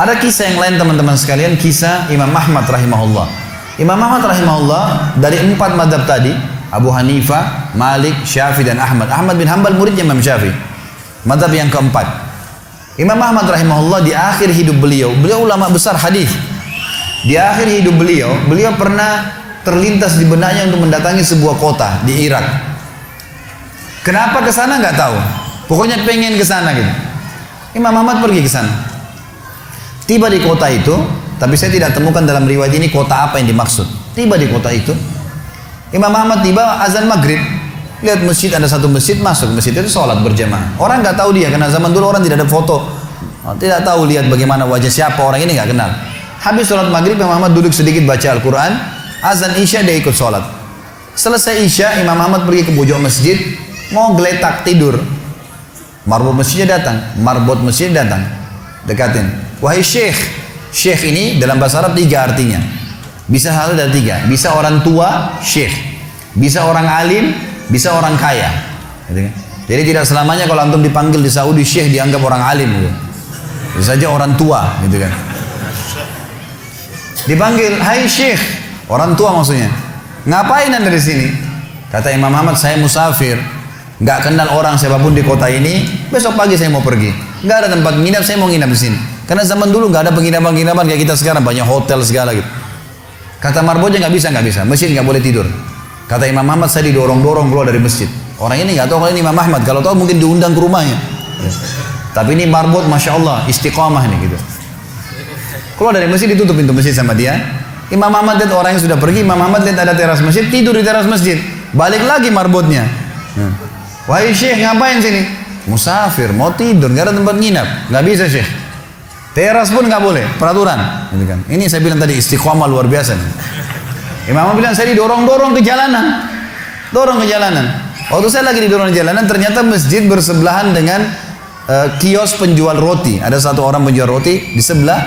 Ada kisah yang lain teman-teman sekalian, kisah Imam Ahmad rahimahullah. Imam Ahmad rahimahullah dari 4 madhab tadi, Abu Hanifah, Malik, Syafi'i dan Ahmad. Ahmad bin Hanbal muridnya Imam Syafi'i. Madhab yang keempat. Imam Ahmad rahimahullah di akhir hidup beliau ulama besar hadis. Di akhir hidup beliau pernah terlintas di benaknya untuk mendatangi sebuah kota di Irak. Kenapa ke sana nggak tahu. Pokoknya pengen ke sana gitu. Imam Ahmad pergi ke sana. Tiba di kota itu, tapi saya tidak temukan dalam riwayat ini kota apa yang dimaksud. Tiba di kota itu, Imam Ahmad tiba azan maghrib. Lihat masjid, ada satu masjid, masuk masjid itu sholat berjamaah. Orang nggak tahu dia, karena zaman dulu orang tidak ada foto, tidak tahu lihat bagaimana wajah siapa orang ini, nggak kenal. Habis sholat maghrib, Imam Ahmad duduk sedikit baca Al-Quran. Azan isya dia ikut sholat. Selesai isya, Imam Ahmad pergi ke pojok masjid, mau geletak tidur. Marbot masjidnya datang, dekatin. Wahai syekh, syekh ini dalam bahasa Arab 3 artinya. Bisa satu dari 3. Bisa orang tua, syekh. Bisa orang alim, bisa orang kaya. Jadi tidak selamanya kalau antum dipanggil di Saudi syekh dianggap orang alim gitu. Bisa saja orang tua gitu kan. Dipanggil, hai syekh, orang tua maksudnya. Ngapain anda di sini? Kata Imam Ahmad, saya musafir, nggak kenal orang siapapun di kota ini. Besok pagi saya mau pergi, nggak ada tempat nginap, saya mau nginap di sini. Karena zaman dulu nggak ada penginapan kayak kita sekarang, banyak hotel segala gitu. Kata marbotnya nggak bisa, masjid nggak boleh tidur. Kata Imam Ahmad, saya didorong-dorong keluar dari masjid. Orang ini nggak tahu kalau ini Imam Ahmad, kalau tahu mungkin diundang ke rumahnya. Tapi ini marbot, masya Allah, istiqamah nih gitu. Keluar dari masjid, ditutup pintu masjid sama dia. Imam Ahmad lihat orang yang sudah pergi, Imam Ahmad lihat ada teras masjid, tidur di teras masjid. Balik lagi marbotnya. Wahai syekh, ngapain sini? Musafir, mau tidur, nggak ada tempat nginap. Nggak bisa syekh. Teras pun nggak boleh, peraturan. Ini saya bilang tadi istiqamah luar biasa. Imam Ahmad bilang, saya didorong-dorong ke jalanan. Waktu saya lagi didorong di jalanan, ternyata masjid bersebelahan dengan kios penjual roti. Ada satu orang penjual roti di sebelah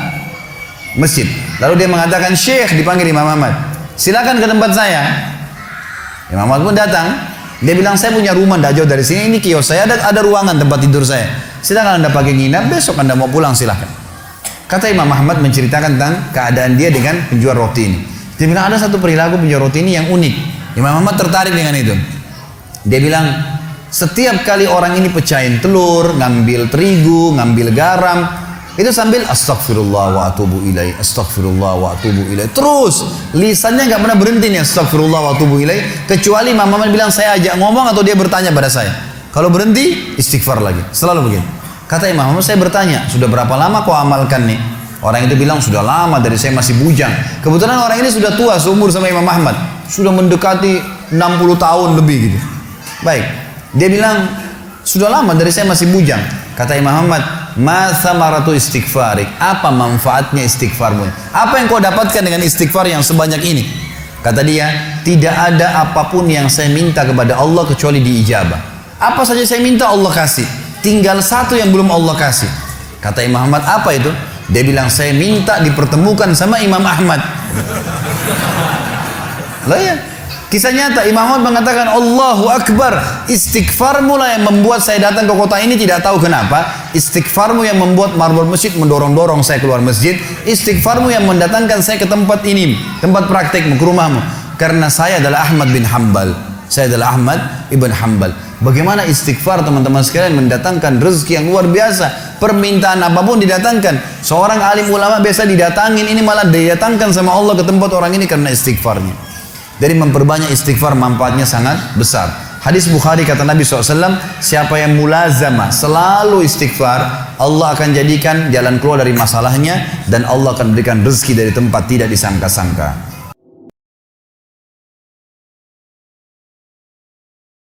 masjid. Lalu dia mengatakan, syekh, dipanggil Imam Ahmad, silakan ke tempat saya. Imam Ahmad pun datang. Dia bilang, saya punya rumah tidak jauh dari sini, ini kios saya, ada ruangan tempat tidur saya. Silakan anda pakai nginap, besok anda mau pulang silakan. Kata Imam Ahmad menceritakan tentang keadaan dia dengan penjual roti ini. Dia bilang, ada satu perilaku penjual roti ini yang unik. Imam Ahmad tertarik dengan itu. Dia bilang, setiap kali orang ini pecahin telur, ngambil terigu, ngambil garam, itu sambil astagfirullah wa atubu ilaih, astagfirullah wa atubu ilaih. Terus lisannya nggak pernah berhenti nih, astagfirullah wa atubu ilaih, kecuali Imam Ahmad bilang, saya ajak ngomong atau dia bertanya pada saya. Kalau berhenti, istighfar lagi. Selalu begini. Kata Imam Ahmad, saya bertanya, sudah berapa lama kau amalkan nih? Orang itu bilang, sudah lama, dari saya masih bujang. Kebetulan orang ini sudah tua, seumur sama Imam Ahmad, sudah mendekati 60 tahun lebih gitu. Baik, dia bilang, sudah lama, dari saya masih bujang. Kata Imam Ahmad, ma thamaratu istighfarik, apa manfaatnya istighfarmu? Apa yang kau dapatkan dengan istighfar yang sebanyak ini? Kata dia, tidak ada apapun yang saya minta kepada Allah kecuali diijabah. Apa saja saya minta Allah kasih, tinggal satu yang belum Allah kasih. Kata Imam Ahmad, apa itu? Dia bilang, saya minta dipertemukan sama Imam Ahmad. Lah ya, kisah nyata. Imam Ahmad mengatakan, Allahu Akbar, istighfarmu lah yang membuat saya datang ke kota ini, tidak tahu kenapa. Istighfarmu yang membuat marbot masjid mendorong-dorong saya keluar masjid. Istighfarmu yang mendatangkan saya ke tempat ini, tempat praktekmu, ke rumahmu. Karena saya adalah Ahmad bin Hanbal. Saya adalah Ahmad ibn Hanbal. Bagaimana istighfar teman-teman sekalian mendatangkan rezeki yang luar biasa. Permintaan apapun didatangkan. Seorang alim ulama biasa didatangin, ini malah didatangkan sama Allah ke tempat orang ini karena istighfarnya. Dari memperbanyak istighfar manfaatnya sangat besar. Hadis Bukhari kata Nabi SAW, siapa yang mulazamah selalu istighfar, Allah akan jadikan jalan keluar dari masalahnya dan Allah akan berikan rezeki dari tempat tidak disangka-sangka.